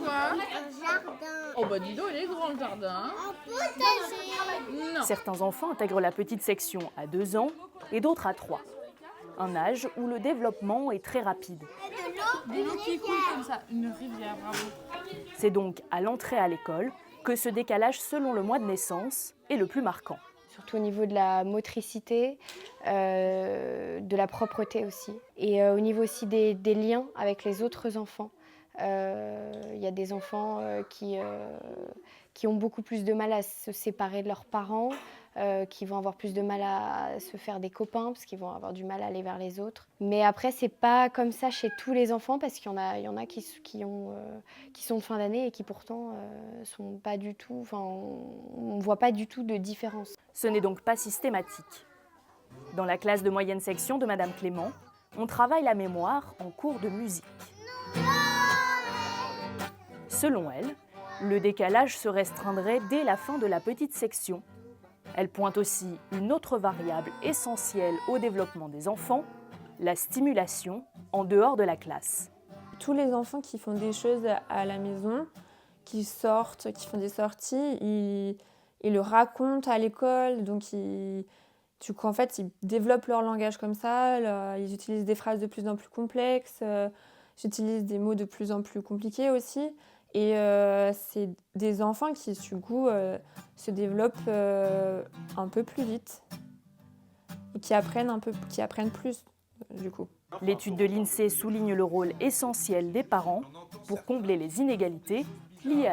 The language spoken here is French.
quoi? Un jardin. Oh bah dis donc, il est grand le jardin. Un potager. Non. Certains enfants intègrent la petite section à 2 ans et d'autres à 3. Un âge où le développement est très rapide. De l'eau qui coule comme ça. Une rivière, bravo. C'est donc à l'entrée à l'école que ce décalage selon le mois de naissance est le plus marquant. Surtout au niveau de la motricité, de la propreté aussi. Et au niveau aussi des liens avec les autres enfants. Il y a des enfants qui ont beaucoup plus de mal à se séparer de leurs parents, qui vont avoir plus de mal à se faire des copains, parce qu'ils vont avoir du mal à aller vers les autres. Mais après, c'est pas comme ça chez tous les enfants, parce qu'il y en a qui sont de fin d'année et qui pourtant sont pas du tout, enfin, on voit pas du tout de différence. Ce n'est donc pas systématique. Dans la classe de moyenne section de Madame Clément, on travaille la mémoire en cours de musique. Selon elle, le décalage se restreindrait dès la fin de la petite section. Elle pointe aussi une autre variable essentielle au développement des enfants, la stimulation en dehors de la classe. Tous les enfants qui font des choses à la maison, qui sortent, qui font des sorties, ils le racontent à l'école, donc en fait, ils développent leur langage comme ça, ils utilisent des phrases de plus en plus complexes, ils utilisent des mots de plus en plus compliqués aussi. Et c'est des enfants qui, du coup, se développent un peu plus vite et qui apprennent plus, du coup. L'étude de l'INSEE souligne le rôle essentiel des parents pour combler les inégalités liées à